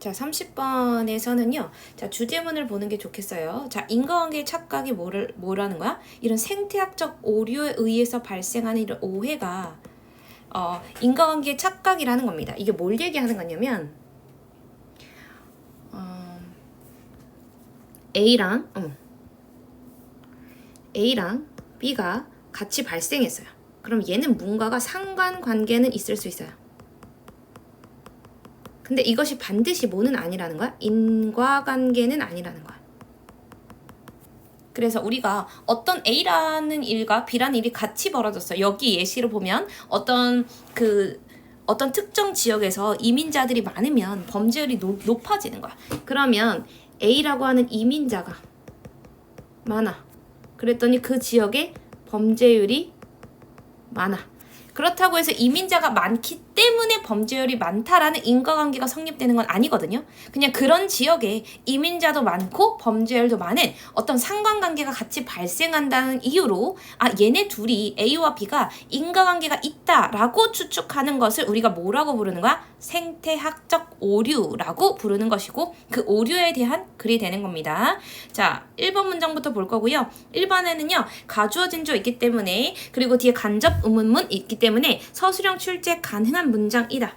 자, 30번에서는요. 자, 주제문을 보는 게 좋겠어요. 자, 인과관계의 착각이 뭐라는 거야? 이런 생태학적 오류에 의해서 발생하는 이런 오해가 인과관계의 착각이라는 겁니다. 이게 뭘 얘기하는 거냐면 A랑 B가 같이 발생했어요. 그럼 얘는 뭔가가 상관관계는 있을 수 있어요. 근데 이것이 반드시 뭐는 아니라는 거야? 인과관계는 아니라는 거야. 그래서 우리가 어떤 A라는 일과 B라는 일이 같이 벌어졌어요. 여기 예시로 보면 어떤 특정 지역에서 이민자들이 많으면 범죄율이 높아지는 거야. 그러면 A라고 하는 이민자가 많아. 그랬더니 그 지역에 범죄율이 많아. 그렇다고 해서 이민자가 많기 때문에 범죄율이 많다라는 인과관계가 성립되는 건 아니거든요. 그냥 그런 지역에 이민자도 많고 범죄율도 많은 어떤 상관관계가 같이 발생한다는 이유로 얘네 둘이 A와 B가 인과관계가 있다라고 추측하는 것을 우리가 뭐라고 부르는 거야? 생태학적 오류라고 부르는 것이고 그 오류에 대한 글이 되는 겁니다. 자, 1번 문장부터 볼 거고요. 1번에는요. 가주어진 주 있기 때문에 그리고 뒤에 간접 의문문 있기 때문에 서술형 출제 가능한 문장이다.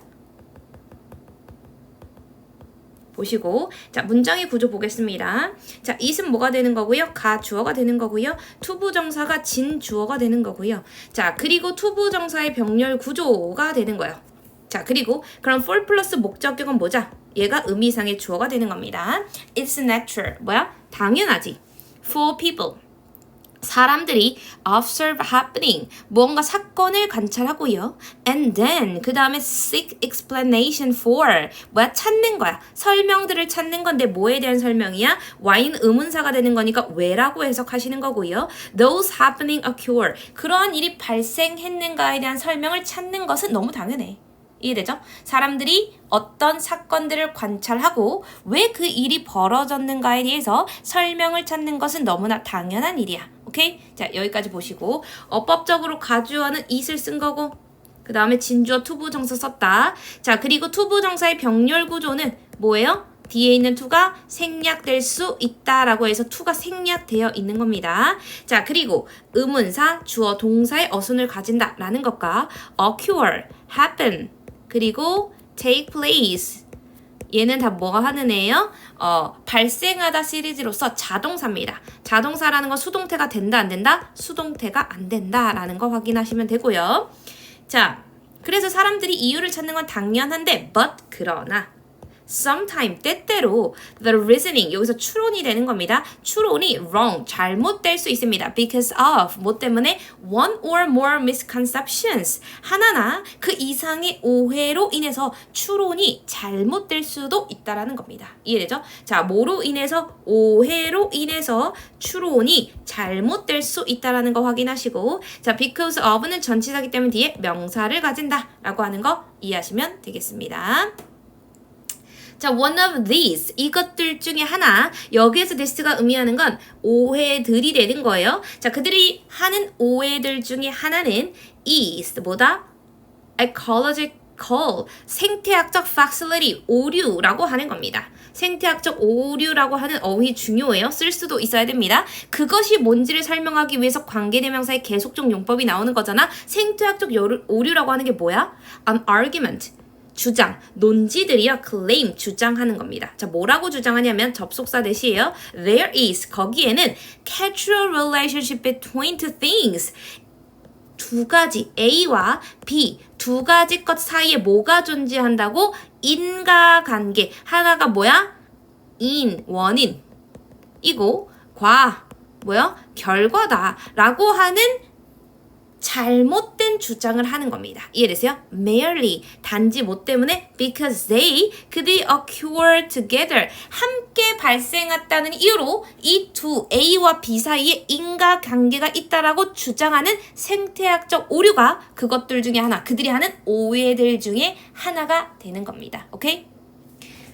보시고 자 문장의 구조 보겠습니다. 자 it은 뭐가 되는 거고요? 가주어가 되는 거고요. 투부정사가 진주어가 되는 거고요. 자 그리고 투부정사의 병렬 구조가 되는 거예요. 자 그리고 그럼 for 플러스 목적격은 뭐죠? 얘가 의미상의 주어가 되는 겁니다. It's natural. 뭐야? 당연하지. For people. 사람들이 observe happening, 무언가 사건을 관찰하고요. And then, 그 다음에 seek explanation for, 뭐야? 찾는 거야. 설명들을 찾는 건데 뭐에 대한 설명이야? Why는 의문사가 되는 거니까 왜라고 해석하시는 거고요. Those happening occur, 그러한 일이 발생했는가에 대한 설명을 찾는 것은 너무 당연해. 이해되죠? 사람들이 어떤 사건들을 관찰하고 왜 그 일이 벌어졌는가에 대해서 설명을 찾는 것은 너무나 당연한 일이야. 오케이? 자, 여기까지 보시고 어법적으로 가주어는 it을 쓴 거고 그 다음에 진주어 투부정사 썼다. 자, 그리고 투부정사의 병렬 구조는 뭐예요? 뒤에 있는 to가 생략될 수 있다라고 해서 to가 생략되어 있는 겁니다. 자, 그리고 의문사, 주어, 동사의 어순을 가진다라는 것과 occur, happen, 그리고 take place 얘는 다 뭐가 하는 애예요? 발생하다 시리즈로서 자동사입니다. 자동사라는 건 수동태가 된다 안 된다? 수동태가 안 된다라는 거 확인하시면 되고요. 자, 그래서 사람들이 이유를 찾는 건 당연한데 but 그러나 sometimes 때때로 the reasoning 여기서 추론이 되는 겁니다. 추론이 wrong 잘못될 수 있습니다. because of 뭐 때문에 one or more misconceptions 하나나 그 이상의 오해로 인해서 추론이 잘못될 수도 있다라는 겁니다. 이해되죠? 자, 뭐로 인해서 오해로 인해서 추론이 잘못될 수 있다라는 거 확인하시고 자, because of는 전치사기 때문에 뒤에 명사를 가진다라고 하는 거 이해하시면 되겠습니다. 자, one of these 이것들 중에 하나 여기에서 this가 의미하는 건 오해들이 되는 거예요. 자, 그들이 하는 오해들 중에 하나는 is 뭐다? ecological 생태학적 facility 오류라고 하는 겁니다. 생태학적 오류라고 하는 어휘 중요해요. 쓸 수도 있어야 됩니다. 그것이 뭔지를 설명하기 위해서 관계대명사의 계속적 용법이 나오는 거잖아. 생태학적 오류라고 하는 게 뭐야? An argument 주장, 논지들이요. claim, 주장하는 겁니다. 자, 뭐라고 주장하냐면 접속사 대시에요. There is, 거기에는 causal relationship between two things. 두 가지, A와 B, 두 가지 것 사이에 뭐가 존재한다고? 인과관계. 하나가 뭐야? 원인. 이고, 결과다. 라고 하는 잘못된 주장을 하는 겁니다. 이해되세요? merely 단지 뭐 때문에 because 그들이 occur together 함께 발생했다는 이유로 이 두 A와 B 사이에 인과관계가 있다라고 주장하는 생태학적 오류가 그것들 중에 하나, 그들이 하는 오해들 중에 하나가 되는 겁니다. 오케이?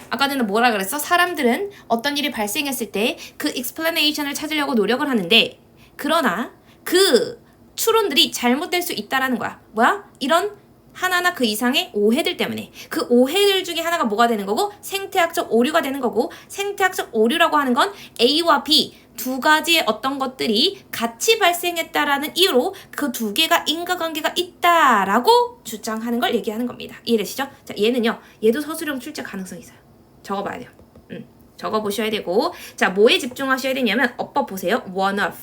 아까 전에 뭐라 그랬어? 사람들은 어떤 일이 발생했을 때 그 explanation을 찾으려고 노력을 하는데 그러나 그 추론들이 잘못될 수 있다라는 거야. 뭐야? 이런 하나나 그 이상의 오해들 때문에 그 오해들 중에 하나가 뭐가 되는 거고 생태학적 오류가 되는 거고 생태학적 오류라고 하는 건 A와 B 두 가지의 어떤 것들이 같이 발생했다라는 이유로 그 두 개가 인과관계가 있다라고 주장하는 걸 얘기하는 겁니다. 이해되시죠? 자, 얘는요. 얘도 서술형 출제 가능성이 있어요. 적어봐야 돼요. 적어보셔야 되고 자, 뭐에 집중하셔야 되냐면 어법 보세요. one of.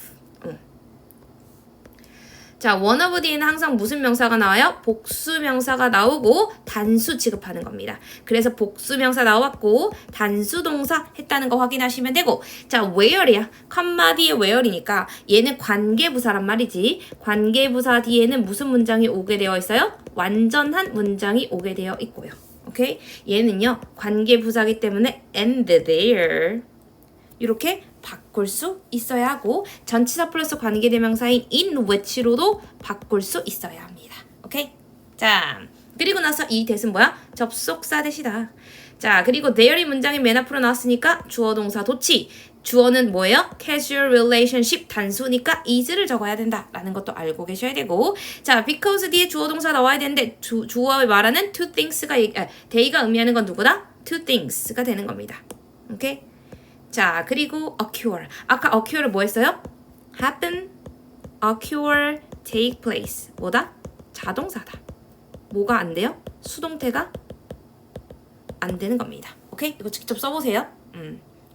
자, one of 뒤에는 항상 무슨 명사가 나와요? 복수 명사가 나오고 단수 취급하는 겁니다. 그래서 복수 명사 나왔고 단수 동사 했다는 거 확인하시면 되고 자, where이야. 컴마 뒤에 where이니까 얘는 관계부사란 말이지. 관계부사 뒤에는 무슨 문장이 오게 되어 있어요? 완전한 문장이 오게 되어 있고요. 오케이? 얘는요. 관계부사기 때문에 and there 이렇게 바꿀 수 있어야 하고 전치사 플러스 관계대명사인 in which로도 바꿀 수 있어야 합니다. 오케이? 자, 그리고 나서 이 대은 뭐야? 접속사 대시다. 자, 그리고 there이 문장이 맨 앞으로 나왔으니까 주어 동사 도치. 주어는 뭐예요? casual relationship 단수니까 is를 적어야 된다라는 것도 알고 계셔야 되고 자, because 뒤에 주어 동사 나와야 되는데 주어에 말하는 two things가 they가 의미하는 건 누구다? two things가 되는 겁니다. 오케이? 자, 그리고 occur. 아까 occur를 뭐 했어요? happen, occur, take place. 뭐다? 자동사다. 뭐가 안 돼요? 수동태가 안 되는 겁니다. 오케이? 이거 직접 써보세요.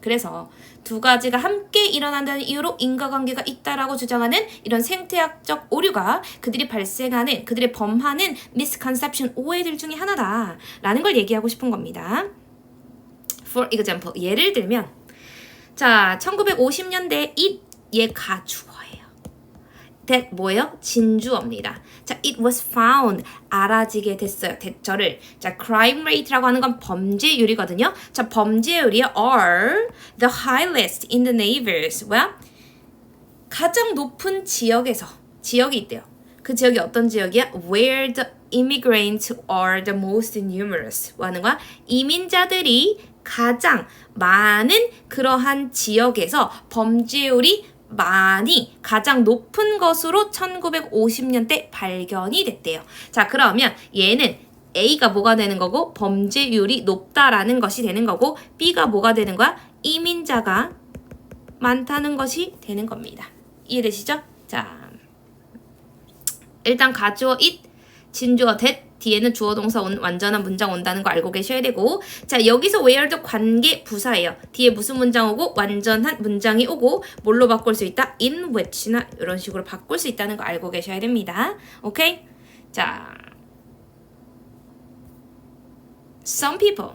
그래서 두 가지가 함께 일어난다는 이유로 인과관계가 있다라고 주장하는 이런 생태학적 오류가 그들이 발생하는, 그들이 범하는 misconception, 오해들 중에 하나다라는 걸 얘기하고 싶은 겁니다. For example, 예를 들면 자, 1950년대 it 얘가 주어예요. that 뭐예요? 진주어입니다. 자, it was found 알아지게 됐어요. 대처를. 자, crime rate라고 하는 건 범죄율이거든요. 자, 범죄율이 are the highest in the neighbors. 뭐야? 가장 높은 지역에서 지역이 있대요. 그 지역이 어떤 지역이야? Where the immigrants are the most numerous. 뭐 하는 거야? 이민자들이 가장 많은 그러한 지역에서 범죄율이 많이 가장 높은 것으로 1950년대 발견이 됐대요. 자, 그러면 얘는 A가 뭐가 되는 거고 범죄율이 높다라는 것이 되는 거고 B가 뭐가 되는 거야? 이민자가 많다는 것이 되는 겁니다. 이해되시죠? 자, 일단 가주어 it, 진주어 that 뒤에는 주어 동사 완전한 문장 온다는 거 알고 계셔야 되고 자, 여기서 where도 관계 부사예요. 뒤에 무슨 문장 오고 완전한 문장이 오고 뭘로 바꿀 수 있다? in which나 이런 식으로 바꿀 수 있다는 거 알고 계셔야 됩니다. 오케이? 자, some people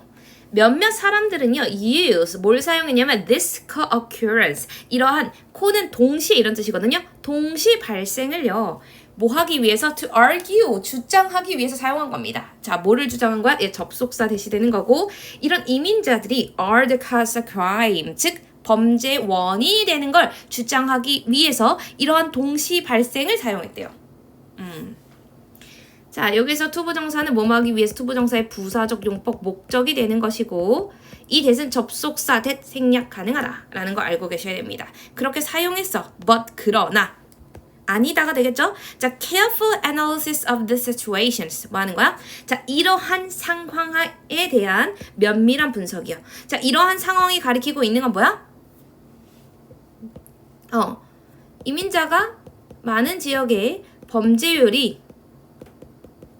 몇몇 사람들은요 use 뭘 사용했냐면 this co-occurrence 이러한 co는 동시에 이런 뜻이거든요. 동시 발생을요 뭐 하기 위해서 to argue 주장하기 위해서 사용한 겁니다. 자, 뭐를 주장한 거야? 예, 접속사 대시되는 거고 이런 이민자들이 are the cause of crime 즉 범죄 원인이 되는 걸 주장하기 위해서 이러한 동시 발생을 사용했대요. 자, 여기서 투부정사는 뭐뭐 하기 위해서 투부정사의 부사적 용법 목적이 되는 것이고 이 that은 접속사 that 생략 가능하다라는 거 알고 계셔야 됩니다. 그렇게 사용했어. but 그러나 아니다가 되겠죠? 자, careful analysis of the situations. 뭐 하는 거야? 자, 이러한 상황에 대한 면밀한 분석이요. 자, 이러한 상황이 가리키고 있는 건 뭐야? 이민자가 많은 지역에 범죄율이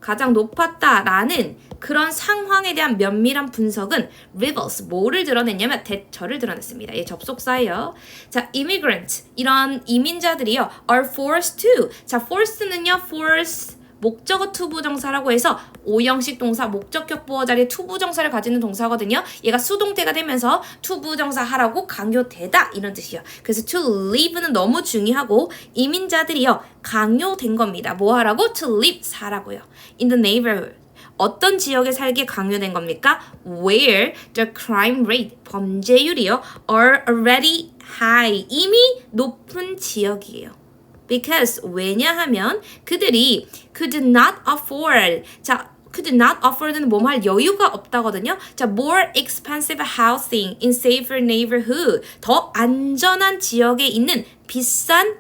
가장 높았다라는 그런 상황에 대한 면밀한 분석은 reveals 뭐를 드러냈냐면 대처를 드러냈습니다. 예, 접속사예요. 자, immigrant 이런 이민자들이요 are forced to 자, forced는요 force 목적어 투부정사라고 해서 오형식 동사 목적격 보어 자리에 투부정사를 가지는 동사거든요. 얘가 수동태가 되면서 투부정사 하라고 강요되다 이런 뜻이에요. 그래서 to live는 너무 중요하고 이민자들이요 강요된 겁니다. 뭐 하라고? to live 사라고요. in the neighborhood 어떤 지역에 살게 강요된 겁니까? Where the crime rate 범죄율이요 are already high 이미 높은 지역이에요. Because 왜냐하면 그들이 could not afford 자 could not afford는 뭐 할 여유가 없다거든요. 자, more expensive housing in safer neighborhood 더 안전한 지역에 있는 비싼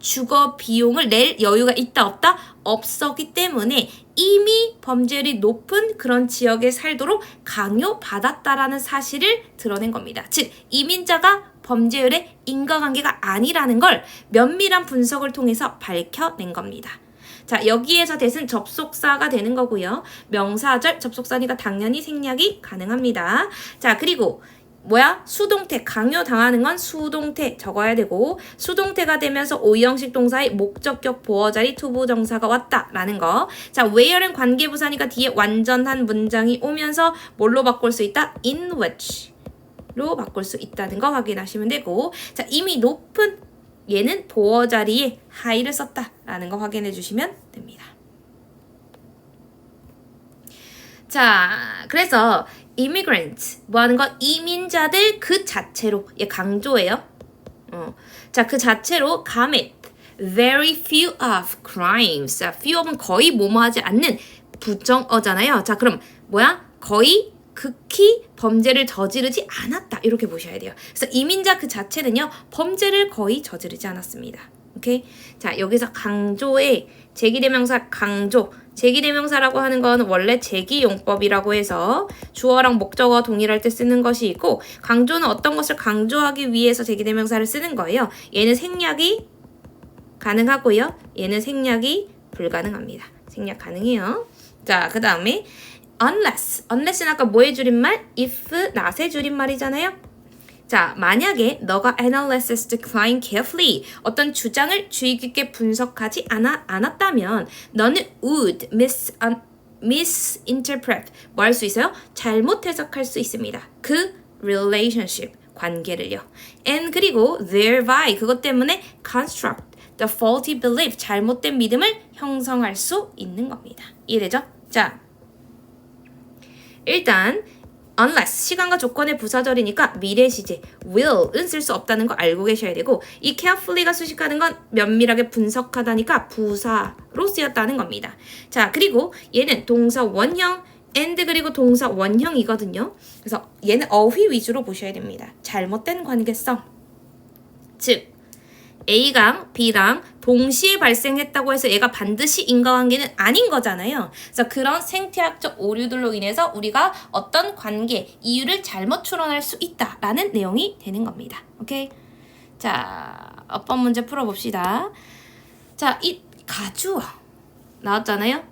주거 비용을 낼 여유가 있다 없다? 없었기 때문에 이미 범죄율이 높은 그런 지역에 살도록 강요받았다라는 사실을 드러낸 겁니다. 즉 이민자가 범죄율의 인과관계가 아니라는 걸 면밀한 분석을 통해서 밝혀낸 겁니다. 자, 여기에서 that은 접속사가 되는 거고요. 명사절 접속사니까 당연히 생략이 가능합니다. 자, 그리고 수동태, 강요당하는 건 수동태 적어야 되고 수동태가 되면서 오형식 동사의 목적격 보어자리 투부정사가 왔다라는 거. 자, where는 관계부사니까 뒤에 완전한 문장이 오면서 뭘로 바꿀 수 있다? in which 로 바꿀 수 있다는 거 확인하시면 되고 자, 이미 높은 얘는 보어 자리에 high를 썼다라는 거 확인해 주시면 됩니다. 자, 그래서 immigrant 뭐 하는 거? 이민자들 그 자체로 얘 강조예요. 자, 그 자체로 commit very few of crimes. 자, few of은 거의 뭐뭐 하지 않는 부정어잖아요. 자, 그럼 거의 극히 범죄를 저지르지 않았다. 이렇게 보셔야 돼요. 그래서 이민자 그 자체는요. 범죄를 거의 저지르지 않았습니다. 오케이? 자, 여기서 강조의 제기대명사 강조. 제기대명사라고 하는 건 원래 제기용법이라고 해서 주어랑 목적어 동일할 때 쓰는 것이 있고 강조는 어떤 것을 강조하기 위해서 제기대명사를 쓰는 거예요. 얘는 생략이 가능하고요. 얘는 생략이 불가능합니다. 생략 가능해요. 자, 그 다음에 unless는 아까 뭐의 줄임말? if, not의 줄임말이잖아요. 자, 만약에 너가 analysis decline carefully 어떤 주장을 주의 깊게 분석하지 않았다면 너는 would misinterpret 뭐 할 수 있어요? 잘못 해석할 수 있습니다. 그 relationship 관계를요. and 그리고 thereby 그것 때문에 construct the faulty belief 잘못된 믿음을 형성할 수 있는 겁니다. 이해되죠? 자, 일단 unless 시간과 조건의 부사절이니까 미래 시제 will은 쓸 수 없다는 거 알고 계셔야 되고 이 carefully가 수식하는 건 면밀하게 분석하다니까 부사로 쓰였다는 겁니다. 자, 그리고 얘는 동사 원형 and 그리고 동사 원형이거든요. 그래서 얘는 어휘 위주로 보셔야 됩니다. 잘못된 관계성. 즉 A랑 B랑 동시에 발생했다고 해서 얘가 반드시 인과관계는 아닌 거잖아요. 그래서 그런 생태학적 오류들로 인해서 우리가 어떤 관계, 이유를 잘못 추론할 수 있다라는 내용이 되는 겁니다. 오케이? 자, 어법 문제 풀어봅시다. 자, 이 가주어 나왔잖아요.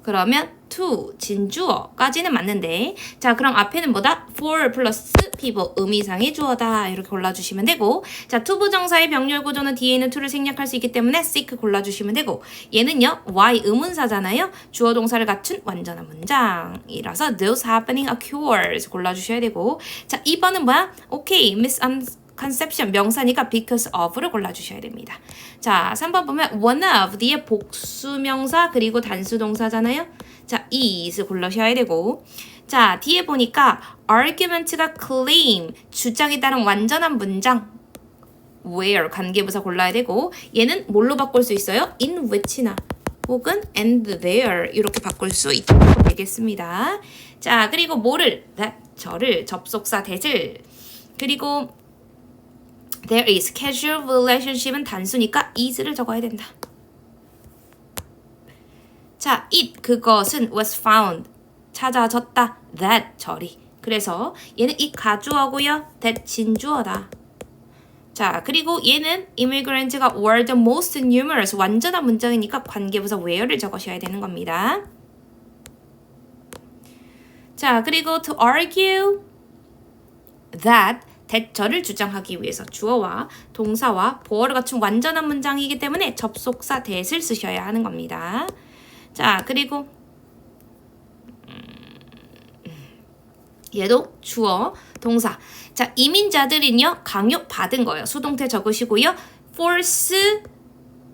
그러면 to, 진주어까지는 맞는데 자, 그럼 앞에는 뭐다? for 플러스 people, 의미상의 주어다. 이렇게 골라주시면 되고 자, 투부정사의 병렬 구조는 뒤에 있는 to를 생략할 수 있기 때문에 seek 골라주시면 되고 얘는요, why 의문사잖아요. 주어 동사를 갖춘 완전한 문장이라서 those happening occurs 골라주셔야 되고 자, 2번은 뭐야? 오케이, conception 명사니까 because of를 골라주셔야 됩니다. 자, 3번 보면 one of 뒤에 복수명사 그리고 단수동사잖아요. 자, is 골라셔야 되고 자, 뒤에 보니까 argument가 claim 주장에 따른 완전한 문장 where 관계부사 골라야 되고 얘는 뭘로 바꿀 수 있어요? in which나 혹은 and there 이렇게 바꿀 수 되겠습니다. 자, 그리고 뭐를 저를 접속사 that을 그리고 there is casual relationship은 단수니까 is를 적어야 된다. 자, it 그것은 was found 찾아졌다. that 저리. 그래서 얘는 it 가주어고요. that 진주어다. 자, 그리고 얘는 immigrant가 were the most numerous 완전한 문장이니까 관계부사 where를 적으셔야 되는 겁니다. 자, 그리고 to argue that 대처를 주장하기 위해서 주어와 동사와 보어를 갖춘 완전한 문장이기 때문에 접속사 that을 쓰셔야 하는 겁니다. 자, 그리고 얘도 주어, 동사. 자, 이민자들은요, 강요받은 거예요. 수동태 적으시고요. force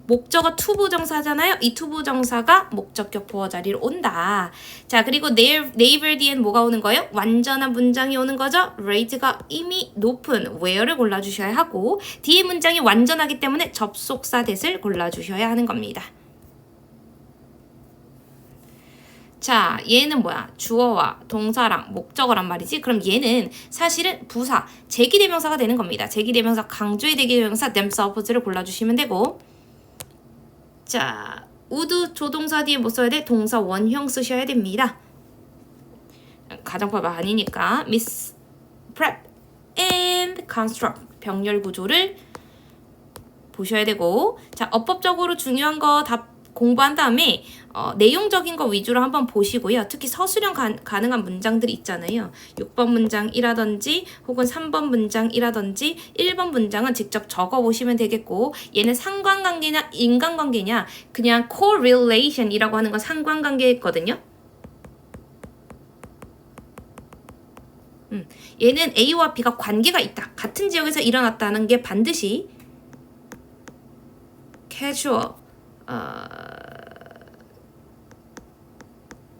목적어 투부정사잖아요. 이 투부정사가 목적격 보어 자리로 온다. 자, 그리고 naval 뒤엔 뭐가 오는 거예요? 완전한 문장이 오는 거죠. rate가 이미 높은 where를 골라주셔야 하고 뒤에 문장이 완전하기 때문에 접속사 that을 골라주셔야 하는 겁니다. 자, 얘는 뭐야? 주어와 동사랑 목적어란 말이지. 그럼 얘는 사실은 부사, 제기대명사가 되는 겁니다. 제기대명사, 강조의 대기대명사 themselves를 골라주시면 되고 자, would 조동사 뒤에 뭐 써야 돼? 동사 원형 쓰셔야 됩니다. 가정법 아니니까 miss prep and construct 병렬 구조를 보셔야 되고 자 어법적으로 중요한 거 다 공부한 다음에 내용적인 거 위주로 한번 보시고요. 특히 서술형 가능한 문장들이 있잖아요. 6번 문장이라든지 혹은 3번 문장이라든지 1번 문장은 직접 적어보시면 되겠고 얘는 상관관계냐 인간관계냐 그냥 correlation이라고 하는 건 상관관계거든요. 얘는 A와 B가 관계가 있다. 같은 지역에서 일어났다는 게 반드시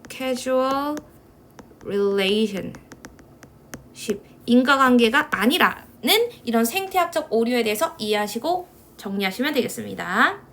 casual relationship 인과관계가 아니라는 이런 생태학적 오류에 대해서 이해하시고 정리하시면 되겠습니다.